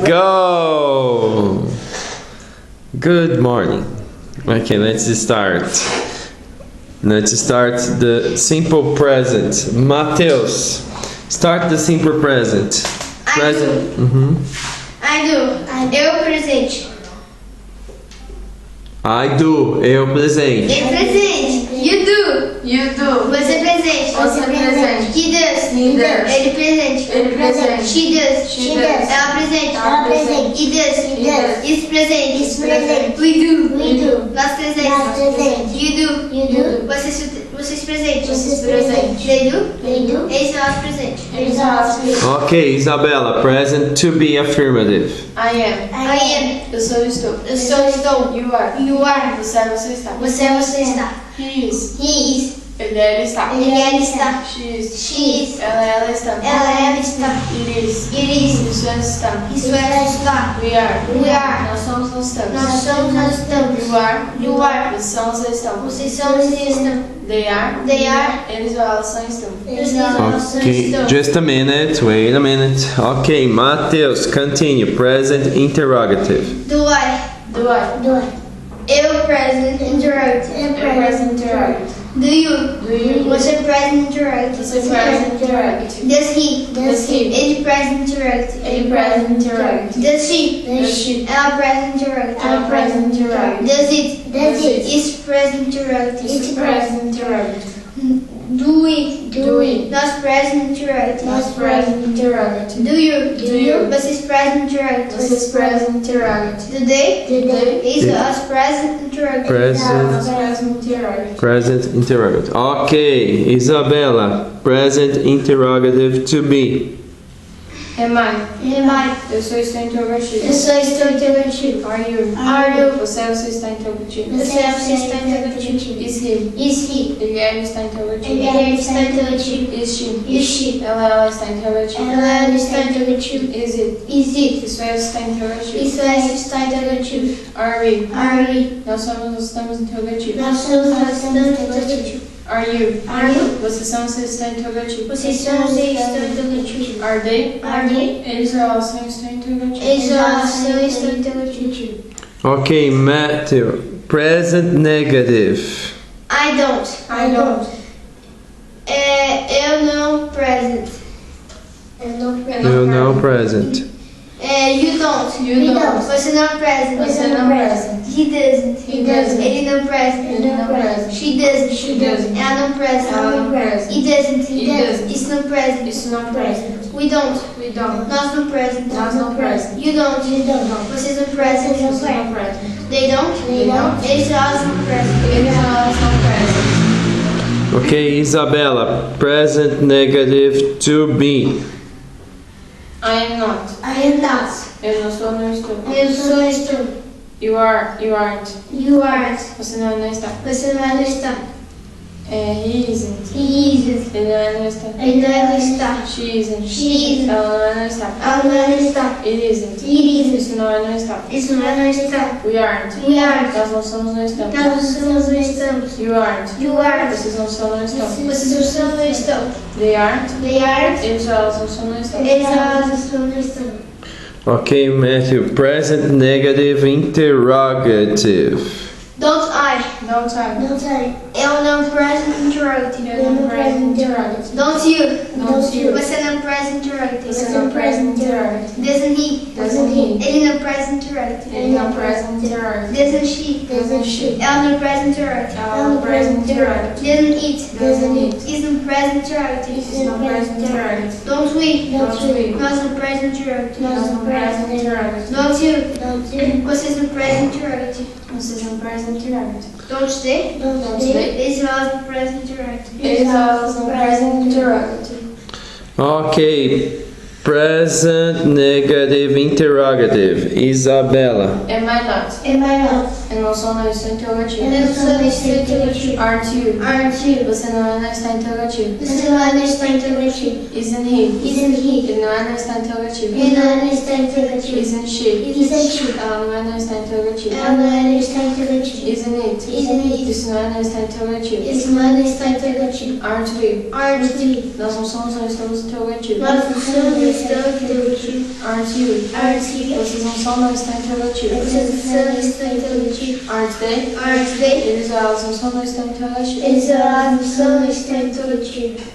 Go! Good morning. Okay, let's start. Let's start the simple present. Mateus, start the simple present. Present. I do. Eu presente. I do. Eu presente. Ele presente. You do. You do. Você presente. Você presente. He does. He does. Ele presente. Ele presente. She does. She does. Ela presente. Ela presente. He does. He does. Isso presente. Isso presente. We do. We do. Nós presente. Nós presente. You do. You do. Vocês presentes. Vocês presente. They do. They do. Eles são os presentes. Eles são as presentes. Ok, Isabela, present to be affirmative. I am. I am. Eu sou, estou. Eu sou, estou. You are. You are. Você é, você está. Você está. He is. He is. Ele está. Ele está. She is. She is. Ela está. Ela está. It is. It is. Isso é está. Isso é estar. We are. We are. Nós somos, nós estamos. Nós somos, nós estamos. You are. You are. Eles são, eles estão. Vocês são, vocês estão. They are. They are. Eles ou elas são, estão. Eles são, Okay, estão. just a minute, wait a minute. Ok, Mateus, continue. Present interrogative. Do I? Do I? Do I? Eu present interrogative. Eu present interrogative. Do you? Do you? Você present interrogative. Você present interrogative. Does he? Does he? Ele present interrogative. Ele present interrogative. Does she? Does she? Ela present interrogative. Ela present interrogative. Does it? Does it? Is present interrogative. It's present interrogative. Do we? Do we? Nós present interrogative. Nós present interrogative. Do you? Do you? Vocês present interrogative. Vocês present interrogative. Do they? Do they? Isso, as present interrogative. Nós Present, present interrogative. present interrogative. Ok, Isabela, present interrogative to be. Am I? Am I? Eu sou, estou interrogativo. Eu sou, estou interrogativo. Are you? Are you? Você está interrogativo. Você está interrogativo. Is he? Is he? Ele está interrogativo. Ele está interrogativo. Is she? Is she? Ela está interrogativa. Ela está interrogativo. Is it? Is it? Isso é está interrogativo. Isso é está interrogativo. Are we? Are we? Nós estamos interrogativos. Nós somos, nós estamos interrogativos. Are you? Are you? Vocês são, vocês estão interrogativos. Vocês são, vocês estão interrogativos. Are they? Are they? Eles ou elas são, estão interrogativos. Eles são, estão interrogativos. Ok, Matthew, present negative. I don't. I don't. Eu não present. You know present. You don't. You don't. Você não present. Você não present. He doesn't. He doesn't. Ele não present. Ele não present. She doesn't. She doesn't. Ela não present. Ela não present. He doesn't. He doesn't. Isso não present. Isso não present. We don't. We don't. Nós não present. Nós não present. You don't. You don't. Vocês não present. Vocês não present. They don't. They don't. Eles elas não present. Eles ou elas não present. Ok, Isabela, present negative to be. I am not. I am not. Eu não sou, não estou. Eu sou, estou. You are. You aren't. You aren't. Você não está. Você não está. He isn't. He isn't. Ele não está. Ele não está. She isn't. She isn't. Ela não está. Ela não está. It isn't. It isn't. Isso não está. Isso não está. We aren't. We aren't. Nós não somos, não estamos. Nós somos, não estamos. You aren't. You aren't. Vocês não são, não estão. Vocês não são, não estão. They aren't. They aren't. Eles ou elas não são, não estão. Eles elas estão, não estão. Ok, Matthew, present negative interrogative. Don't I? Don't I? Don't I? Eu não present interrogative. Eu não present interrogative. Don't you? Don't you? Você não present interrogative. Você não present interrogative. Doesn't he? Doesn't he? Ele não present interrogative. Ele não present interrogative. Doesn't she? Doesn't she? Ela não present interrogative. Ela não present interrogative. Doesn't it? Doesn't it? Isn't present interrogative. Isso não present interrogative. Don't we? Don't we? Nós não present interrogative. Nós não present interrogative. Don't you? Vocês não present interrogative. Vocês não present interrogative. Don't they? Don't they? Eles elas não present interrogative. Eles ou elas não present interrogative. Ok, present negative interrogative. Isabela. Am I not? Am I not? Eu não sou, não estou interrogativo. Eu não sou nesse interrogativo. Aren't you? Aren't you? Você não está interrogativo. Você não é nesse interrogativo. Isn't he? Isn't he? Ele não está interrogativo. Ele não é nesse interrogativo. Isn't she? Isn't she? Ela não está interrogativo. Ela não é nesse interrogativo. Isn't it? Isn't it? Isso não está interrogativo. Esse não é nesse interrogativo. Aren't we? Aren't we? Nós não somos, não estamos interrogativos. Nós não somos estou interrogativo. Aren't you? Aren't you? Essa função não está interrogativa. Essa função não está interrogativa. Aren't they? Aren't they? Eles ou elas não são não estão interrogativos. Eles ou elas não está interrogativa.